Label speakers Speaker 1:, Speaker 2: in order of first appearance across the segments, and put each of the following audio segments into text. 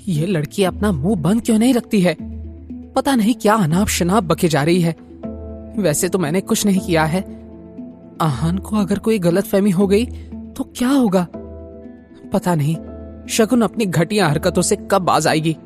Speaker 1: ये लड़की अपना मुंह बंद क्यों नहीं रखती है? पता नहीं क्या अनाप शनाप बके जा रही है। वैसे तो मैंने कुछ नहीं किया है। आहान को अगर कोई गलतफहमी हो गई तो क्या होगा? पता नहीं शगुन अपनी घटिया हरकतों से कब बाज आएगी।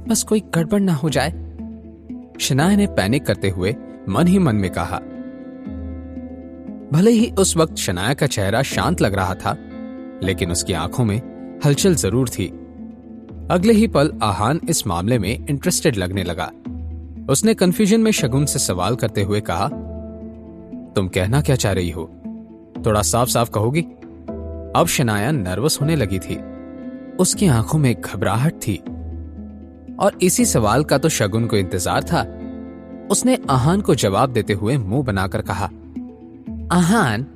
Speaker 1: बस कोई गड़बड़ ना हो जाए। शनाया ने पैनिक करते हुए मन ही मन में कहा। भले ही उस वक्त शनाया का चेहरा शांत लग रहा था, लेकिन उसकी आंखों में हलचल जरूर थी। अगले ही पल आहान इस मामले में इंटरेस्टेड लगने लगा। उसने कंफ्यूजन में शगुन से सवाल करते हुए कहा, तुम कहना क्या चाह रही हो? थोड़ा साफ साफ कहोगी? अब शनाया नर्वस होने लगी थी। उसकी आंखों में घबराहट थी और इसी सवाल का तो शगुन को इंतजार था। उसने आहान को जवाब देते हुए मुंह बनाकर कहा, आहान,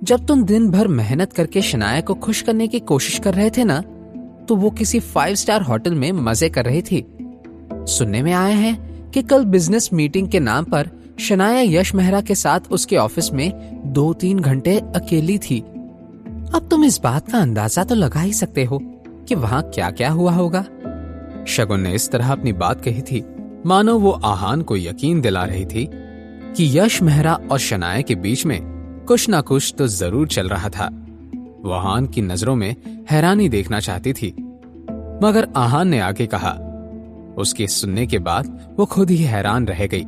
Speaker 1: जब तुम दिन भर मेहनत करके शनाया को खुश करने की कोशिश कर रहे थे ना, तो वो किसी 5 स्टार होटल में मजे कर रही थी। सुनने में आया है कि कल बिजनेस मीटिंग के नाम पर शनाया यश मेहरा के साथ उसके ऑफिस में 2-3 घंटे अकेली थी। अब तुम इस बात का अंदाजा तो लगा ही सकते हो कि वहां क्या क्या हुआ होगा। शगुन ने इस तरह अपनी बात कही थी मानो वो आहान को यकीन दिला रही थी कि यश मेहरा और शनाया के बीच में कुछ ना कुछ तो जरूर चल रहा था। वो आहान की नजरों में हैरानी देखना चाहती थी, मगर आहान ने आगे कहा। उसके सुनने के बाद वो खुद ही हैरान रह गई।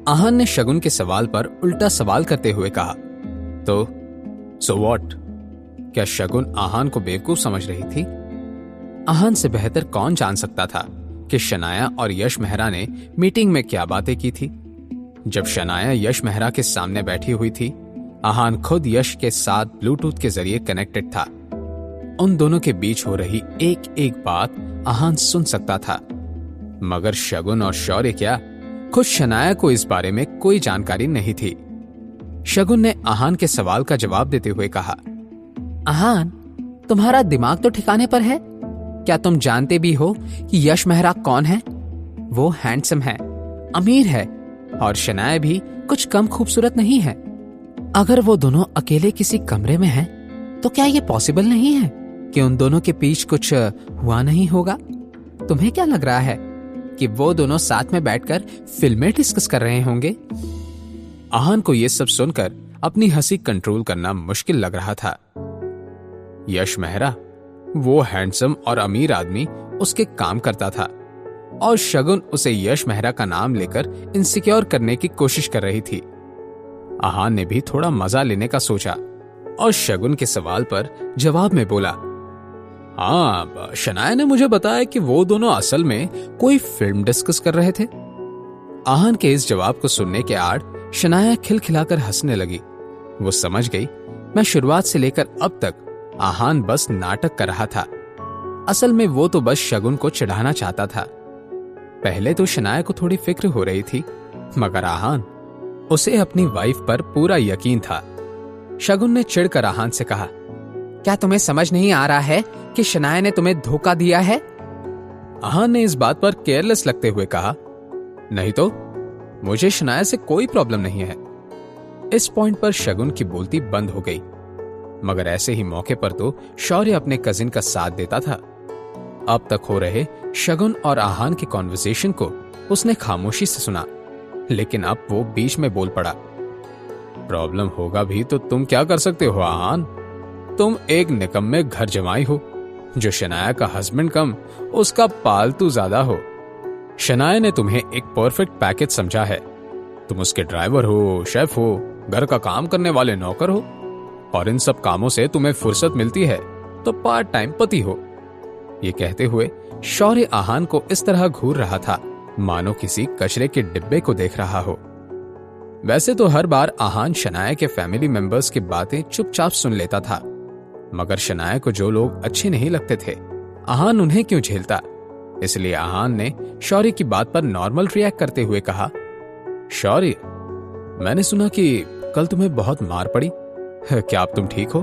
Speaker 1: आहान ने शगुन के सवाल पर उल्टा सवाल करते हुए कहा, तो सो व्हाट? क्या शगुन आहान को बेवकूफ समझ रही थी? आहान से बेहतर कौन जान सकता था कि शनाया और यश मेहरा ने मीटिंग में क्या बातें की थी। जब शनाया यश मेहरा के सामने बैठी हुई थी, आहान खुद यश के साथ ब्लूटूथ के जरिए कनेक्टेड था। उन दोनों के बीच हो रही एक एक बात आहान सुन सकता था, मगर शगुन और शौर्य क्या, खुद शनाया को इस बारे में कोई जानकारी नहीं थी। शगुन ने आहान के सवाल का जवाब देते हुए कहा, आहान, तुम्हारा दिमाग तो ठिकाने पर है? क्या तुम जानते भी हो कि यश मेहरा कौन है? वो हैंडसम है, अमीर है और शनाया भी कुछ कम खूबसूरत नहीं है। अगर वो दोनों अकेले किसी कमरे में हैं, तो क्या ये पॉसिबल नहीं है कि उन दोनों के बीच कुछ हुआ नहीं होगा? तुम्हें क्या लग रहा है कि वो दोनों साथ में बैठकर फिल्में डिस्कस कर रहे होंगे? आहान को ये सब सुनकर अपनी हंसी कंट्रोल करना मुश्किल लग रहा था। यश मेहरा, वो हैंडसम और अमीर आदमी, उसके काम करता था और शगुन उसे यश मेहरा का नाम लेकर इनसिक्योर करने की कोशिश कर रही थी। आहान ने भी थोड़ा मजा लेने का सोचा और शगुन के सवाल पर जवाब में बोला, हाँ, शनाया ने मुझे बताया कि वो दोनों असल में कोई फिल्म डिस्कस कर रहे थे। आहान के इस जवाब को सुनने के आड़ शनाया खिलखिलाकर हंसने लगी। वो समझ गई मैं शुरुआत से लेकर अब तक आहान बस नाटक कर रहा था। असल में वो तो बस शगुन को चिढ़ाना चाहता था। पहले तो शनाया को थोड़ी फिक्र हो रही थी, मगर आहान, उसे अपनी वाइफ पर पूरा यकीन था। शगुन ने चिढ़कर आहान से कहा, क्या तुम्हें समझ नहीं आ रहा है कि शनाया ने तुम्हें धोखा दिया है? आहान ने इस बात पर केयरलेस लगते हुए कहा, नहीं तो, मुझे शनाया से कोई प्रॉब्लम नहीं है। इस पॉइंट पर शगुन की बोलती बंद हो गई, मगर ऐसे ही मौके पर तो शौर्य अपने कजिन का साथ देता था। अब तक हो रहे शगुन और आहान के कॉन्वर्सेशन को उसने खामोशी से सुना, लेकिन अब वो बीच में बोल पड़ा, प्रॉब्लम होगा भी तो तुम क्या कर सकते हो आहान? तुम एक निकम्मे घर जमाई हो जो शनाया का हस्बैंड कम उसका पालतू ज्यादा हो। शनाया ने तुम्हें एक परफेक्ट पैकेज समझा है। तुम उसके ड्राइवर हो, शेफ हो, घर का काम करने वाले नौकर हो, और इन सब कामों से तुम्हें फुर्सत मिलती है तो पार्ट टाइम पति हो। ये कहते हुए शौर्य आहान को इस तरह घूर रहा था मानो किसी कचरे के डिब्बे को देख रहा हो। वैसे तो हर बार आहान शनाया के फैमिली मेंबर्स की बातें चुपचाप सुन लेता था, मगर शनाया को जो लोग अच्छे नहीं लगते थे, आहान उन्हें क्यों झेलता? इसलिए आहान ने शौर्य की बात पर नॉर्मल रिएक्ट करते हुए कहा, शौर्य, मैंने सुना कि कल तुम्हें बहुत मार पड़ी, क्या अब तुम ठीक हो?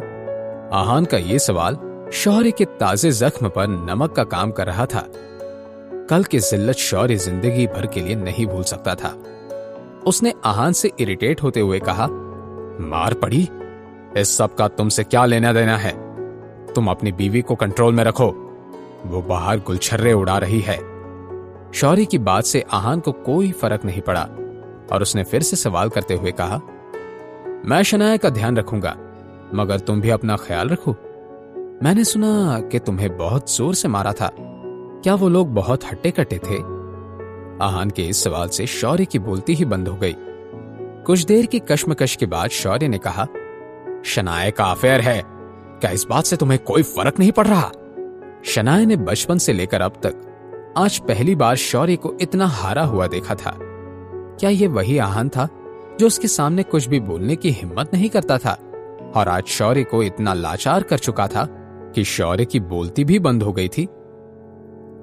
Speaker 1: आहान का ये सवाल शौर्य के ताजे जख्म पर नमक का काम कर रहा था। कल की जिल्लत शौर्य जिंदगी भर के लिए नहीं भूल सकता था। उसने आहान से इरिटेट होते हुए कहा, मार पड़ी? इस सब का तुमसे क्या लेना देना है? तुम अपनी बीवी को कंट्रोल में रखो। वो बाहर गुलछर्रे उड़ा रही है। शौर्य की बात से आहान को कोई फर्क नहीं पड़ा और उसने फिर से सवाल करते हुए कहा, मैं शनाया का ध्यान रखूंगा, मगर तुम भी अपना ख्याल रखो। मैंने सुना कि तुम्हें बहुत जोर से मारा था, क्या वो लोग बहुत हट्टे कट्टे थे? आहान के इस सवाल से शौर्य की बोलती ही बंद हो गई। कुछ देर की कश्मकश के बाद शौर्य ने कहा, शनाया का अफेयर है, क्या इस बात से तुम्हें कोई फर्क नहीं पड़ रहा? शनाया ने बचपन से लेकर अब तक आज पहली बार शौर्य को इतना हारा हुआ देखा था। क्या ये वही आहान था जो उसके सामने कुछ भी बोलने की हिम्मत नहीं करता था और आज शौर्य को इतना लाचार कर चुका था कि शौर्य की बोलती भी बंद हो गई थी?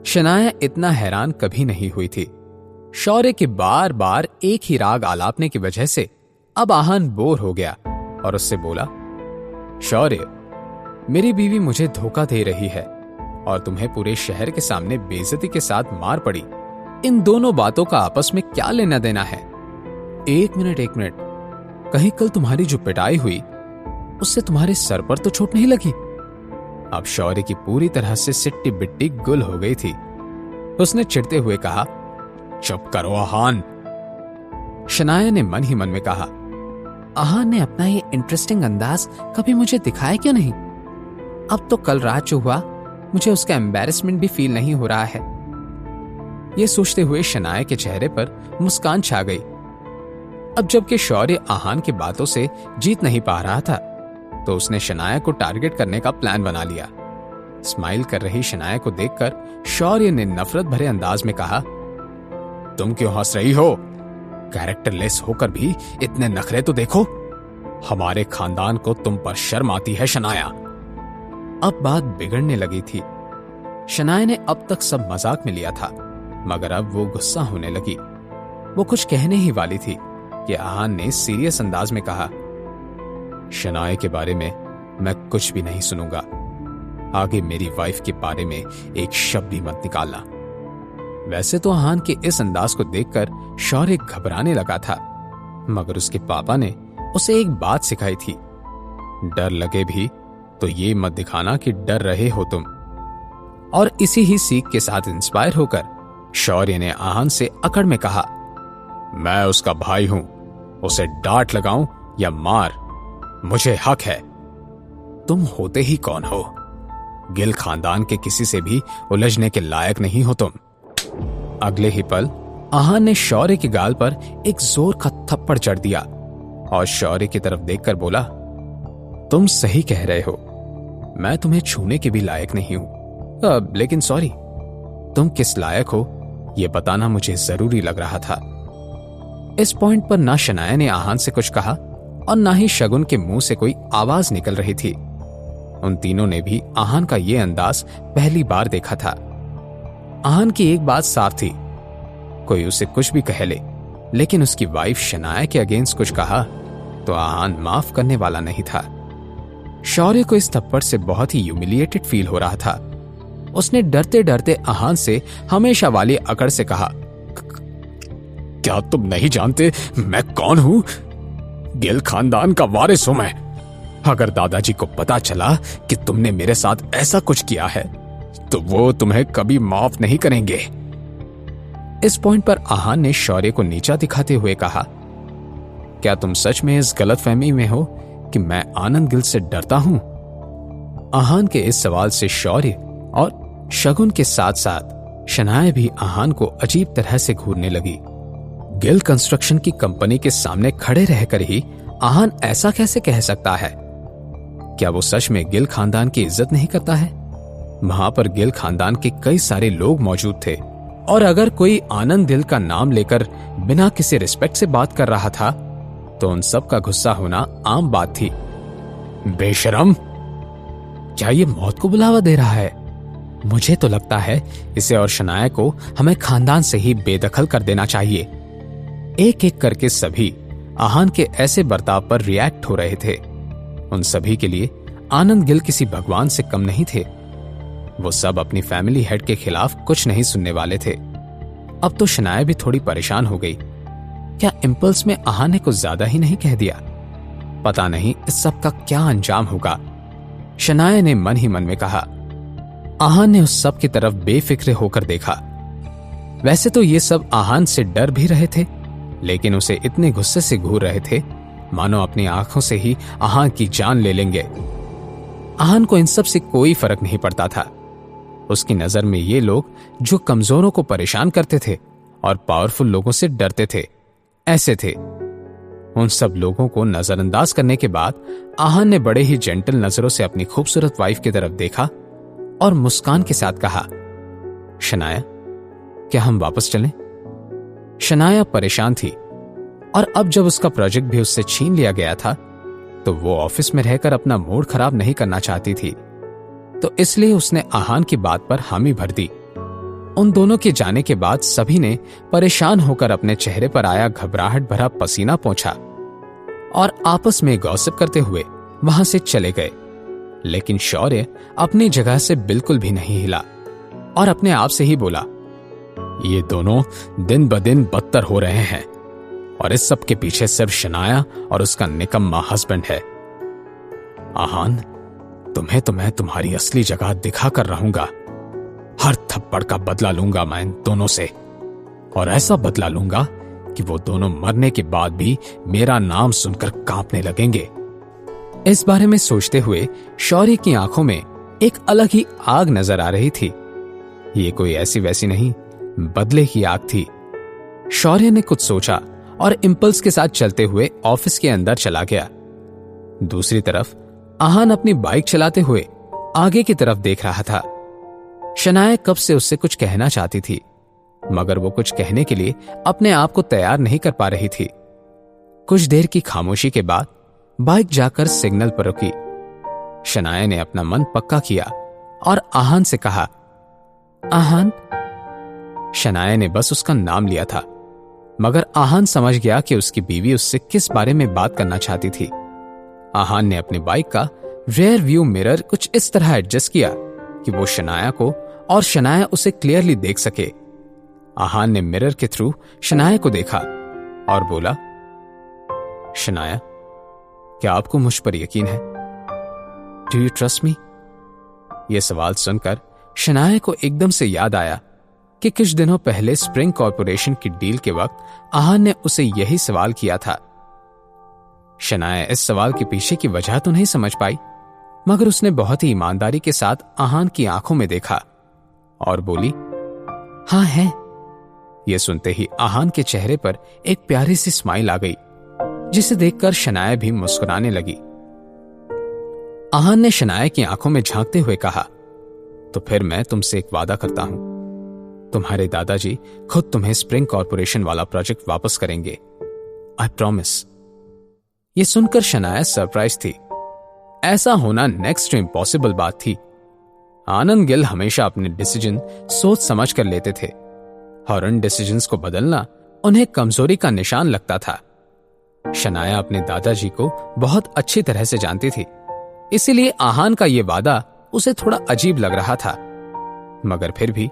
Speaker 1: शनाया इतना हैरान कभी नहीं हुई थी। शौर्य के बार बार एक ही राग आलापने की वजह से अब आहान बोर हो गया और उससे बोला, शौर्य, मेरी बीवी मुझे धोखा दे रही है और तुम्हें पूरे शहर के सामने बेइज्जती के साथ मार पड़ी। इन दोनों बातों का आपस में क्या लेना देना है? एक मिनट, कहीं कल तुम्हारी जो पिटाई हुई उससे तुम्हारे सर पर तो चोट नहीं लगी? अब शौर्य की पूरी तरह से सिट्टी बिट्टी गुल हो गई थी। उसने चिढ़ते हुए कहा, चुप करो आहान। शनाया ने मन ही मन में कहा, आहान ने अपना ये इंटरेस्टिंग अंदाज कभी मुझे दिखाया क्यों नहीं? अब तो कल रात जो हुआ मुझे उसका एम्बैरेसमेंट भी फील नहीं हो रहा है। ये सोचते हुए शनाया के चेहरे पर मुस्कान छा गई। अब जबकि शौर्य आहान की बातों से जीत नहीं पा रहा था तो उसने शनाया को टारगेट करने का प्लान बना लिया। स्माइल कर रही शनाया को देखकर शौर्य ने नफरत भरे अंदाज में कहा, तुम क्यों हंस रही हो? कैरेक्टरलेस होकर भी इतने नखरे तो देखो। हमारे खानदान को तुम पर शर्म आती है शनाया। अब बात बिगड़ने लगी थी। शनाया ने अब तक सब मजाक में लिया था, मगर अब वो गुस्सा होने लगी। वो कुछ कहने ही वाली थी कि आहान ने सीरियस अंदाज में कहा, शनाया के बारे में मैं कुछ भी नहीं सुनूंगा। आगे मेरी वाइफ के बारे में एक शब्द भी मत निकालना। वैसे तो आहान के इस अंदाज को देखकर शौर्य घबराने लगा था, मगर उसके पापा ने उसे एक बात सिखाई थी, डर लगे भी तो ये मत दिखाना कि डर रहे हो तुम। और इसी ही सीख के साथ इंस्पायर होकर शौर्य ने आहान से अकड़ में कहा, मैं उसका भाई हूं, उसे डांट लगाऊं या मार, मुझे हक है। तुम होते ही कौन हो? गिल खानदान के किसी से भी उलझने के लायक नहीं हो तुम। अगले ही पल आहान ने शौर्य के गाल पर एक जोर का थप्पड़ जड़ दिया और शौर्य की तरफ देखकर बोला, तुम सही कह रहे हो, मैं तुम्हें छूने के भी लायक नहीं हूं। लेकिन सॉरी, तुम किस लायक हो यह बताना मुझे जरूरी लग रहा था। इस पॉइंट पर ना शनाया ने आहान से कुछ कहा और ना ही शगुन के मुंह से कोई आवाज निकल रही थी। उन तीनों ने भी आहान का यह अंदाज पहली बार देखा था। आहान की एक बात साफ थी, कोई उसे कुछ भी कह ले, लेकिन उसकी वाइफ शनाया के अगेंस्ट कुछ कहा तो आहान माफ करने वाला नहीं था। शौर्य को इस थप्पड़ से बहुत ही ह्यूमिलिएटेड फील हो रहा था। उसने डरते डरते आहान से हमेशा वाली अकड़ से कहा, क्या तुम नहीं जानते मैं कौन हूं? गिल खानदान का वारिस हूं मैं। अगर दादाजी को पता चला कि तुमने मेरे साथ ऐसा कुछ किया है तो वो तुम्हें कभी माफ नहीं करेंगे। इस पॉइंट पर आहान ने शौर्य को नीचा दिखाते हुए कहा, क्या तुम सच में इस गलतफहमी में हो कि मैं आनंद गिल से डरता हूं? आहान के इस सवाल से शौर्य और शगुन के साथ साथ शनाया भी आहान को अजीब तरह से घूरने लगी। गिल कंस्ट्रक्शन की कंपनी के सामने खड़े रहकर ही आहान ऐसा कैसे कह सकता है? क्या वो सच में गिल खानदान की इज्जत नहीं करता है? वहां पर गिल खानदान के कई सारे लोग मौजूद थे और अगर कोई आनंद दिल का नाम लेकर बिना किसी रिस्पेक्ट से बात कर रहा था तो उन सब का गुस्सा होना आम बात थी। बेशरम, क्या ये मौत को बुलावा दे रहा है? मुझे तो लगता है इसे और शनाया को हमें खानदान से ही बेदखल कर देना चाहिए। एक एक करके सभी आहान के ऐसे बर्ताव पर रिएक्ट हो रहे थे। उन सभी के लिए आनंद गिल किसी भगवान से कम नहीं थे। वो सब अपनी फैमिली हेड के खिलाफ कुछ नहीं सुनने वाले थे। अब तो शनाया भी थोड़ी परेशान हो गई। क्या इंपल्स में आहान ने कुछ ज्यादा ही नहीं कह दिया? पता नहीं इस सब का क्या अंजाम होगा। शनाया ने मन ही मन में कहा, आहान ने उस सब की तरफ बेफिक्र होकर देखा। वैसे तो ये सब आहान से डर भी रहे थे, लेकिन उसे इतने गुस्से से घूर रहे थे मानो अपनी आंखों से ही आहान की जान ले लेंगे। आहान को इन सब से कोई फर्क नहीं पड़ता था। उसकी नजर में ये लोग जो कमजोरों को परेशान करते थे और पावरफुल लोगों से डरते थे, ऐसे थे। उन सब लोगों को नजरअंदाज करने के बाद आहान ने बड़े ही जेंटल नजरों से अपनी खूबसूरत वाइफ की तरफ देखा और मुस्कान के साथ कहा, शनाया, क्या हम वापस चलें? शनाया परेशान थी और अब जब उसका प्रोजेक्ट भी उससे छीन लिया गया था तो वो ऑफिस में रहकर अपना मूड खराब नहीं करना चाहती थी, तो इसलिए उसने आहान की बात पर हामी भर दी। उन दोनों के जाने के बाद सभी ने परेशान होकर अपने चेहरे पर आया घबराहट भरा पसीना पोंछा और आपस में गॉसिप करते हुए वहां से चले गए। लेकिन शौर्य अपनी जगह से बिल्कुल भी नहीं हिला और अपने आप से ही बोला, ये दोनों दिन ब दिन बदतर हो रहे हैं और इस सब के पीछे सिर्फ शनाया और उसका निकम्मा हस्बैंड है। आहान, तुम्हें तो मैं तुम्हारी असली जगह दिखा कर रहूंगा। हर थप्पड़ का बदला लूंगा मैं इन दोनों से, और ऐसा बदला लूंगा कि वो दोनों मरने के बाद भी मेरा नाम सुनकर कांपने लगेंगे। इस बारे में सोचते हुए शौर्य की आंखों में एक अलग ही आग नजर आ रही थी। ये कोई ऐसी वैसी नहीं, बदले की आग थी। शौर्य ने कुछ सोचा और इंपल्स के साथ चलते हुए ऑफिस के अंदर चला गया। दूसरी तरफ आहान अपनी बाइक चलाते हुए आगे की तरफ देख रहा था। शनाया कब से उससे कुछ कहना चाहती थी, मगर वो कुछ कहने के लिए अपने आप को तैयार नहीं कर पा रही थी। कुछ देर की खामोशी के बाद बाइक जाकर सिग्नल पर रुकी। शनाया ने अपना मन पक्का किया और आहान से कहा, आहान। शनाया ने बस उसका नाम लिया था, मगर आहान समझ गया कि उसकी बीवी उससे किस बारे में बात करना चाहती थी। आहान ने अपनी बाइक का रियर व्यू मिरर कुछ इस तरह एडजस्ट किया कि वो शनाया को और शनाया उसे क्लियरली देख सके। आहान ने मिरर के थ्रू शनाया को देखा और बोला, शनाया, क्या आपको मुझ पर यकीन है? Do you trust me? यह सवाल सुनकर शनाया को एकदम से याद आया कि कुछ दिनों पहले स्प्रिंग कॉर्पोरेशन की डील के वक्त आहान ने उसे यही सवाल किया था। शनाया इस सवाल के पीछे की वजह तो नहीं समझ पाई, मगर उसने बहुत ही ईमानदारी के साथ आहान की आंखों में देखा और बोली, हां है। यह सुनते ही आहान के चेहरे पर एक प्यारी सी स्माइल आ गई, जिसे देखकर शनाया भी मुस्कुराने लगी। आहान ने शनाया की आंखों में झांकते हुए कहा, तो फिर मैं तुमसे एक वादा करता हूं, तुम्हारे दादाजी खुद तुम्हें स्प्रिंग कॉर्पोरेशन वाला प्रोजेक्ट वापस करेंगे। I promise. यह सुनकर शनाया सरप्राइज थी। ऐसा होना नेक्स्ट टू इम्पॉसिबल बात थी। आनंद गिल हमेशा अपने डिसीजन सोच समझ कर लेते थे और उन डिसीजंस को बदलना उन्हें कमजोरी का निशान लगता था। शनाया अपने दादाजी को बहुत अच्छी तरह से जानती थी, इसीलिए आहान का यह वादा उसे थोड़ा अजीब लग रहा था। मगर फिर भी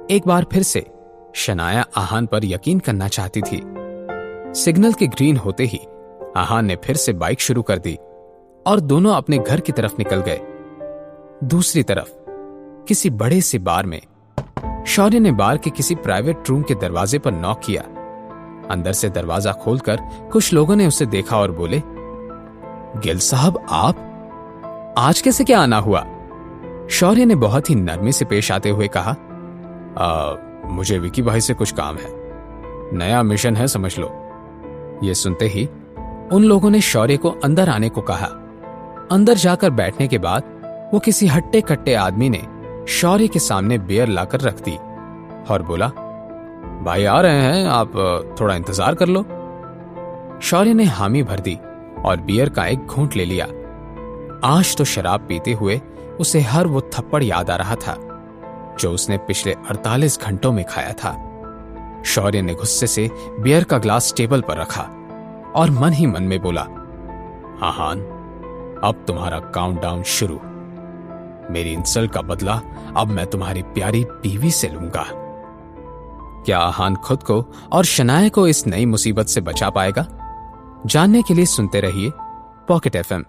Speaker 1: एक बार फिर से शनाया आहान पर यकीन करना चाहती थी। सिग्नल के ग्रीन होते ही आहान ने फिर से बाइक शुरू कर दी और दोनों अपने घर की तरफ निकल गए। दूसरी तरफ किसी बड़े से बार में शौर्य ने बार के किसी प्राइवेट रूम के दरवाजे पर नॉक किया। अंदर से दरवाजा खोलकर कुछ लोगों ने उसे देखा और बोले, गिल साहब, आप आज कैसे क्या आना हुआ? शौर्य ने बहुत ही नरमी से पेश आते हुए कहा, मुझे विकी भाई से कुछ काम है, नया मिशन है समझ लो। यह सुनते ही उन लोगों ने शौर्य को अंदर आने को कहा। अंदर जाकर बैठने के बाद वो किसी हट्टे कट्टे आदमी ने शौर्य के सामने बियर लाकर रख दी और बोला, भाई आ रहे हैं, आप थोड़ा इंतजार कर लो। शौर्य ने हामी भर दी और बियर का एक घूंट ले लिया। आज तो शराब पीते हुए उसे हर वो थप्पड़ याद आ रहा था जो उसने पिछले 48 घंटों में खाया था। शौर्य ने गुस्से से बियर का ग्लास टेबल पर रखा और मन ही मन में बोला, आहान, अब तुम्हारा काउंटडाउन शुरू। मेरी इंसल्ट का बदला अब मैं तुम्हारी प्यारी बीवी से लूंगा। क्या आहान खुद को और शनाया को इस नई मुसीबत से बचा पाएगा? जानने के लिए सुनते रहिए पॉकेट FM।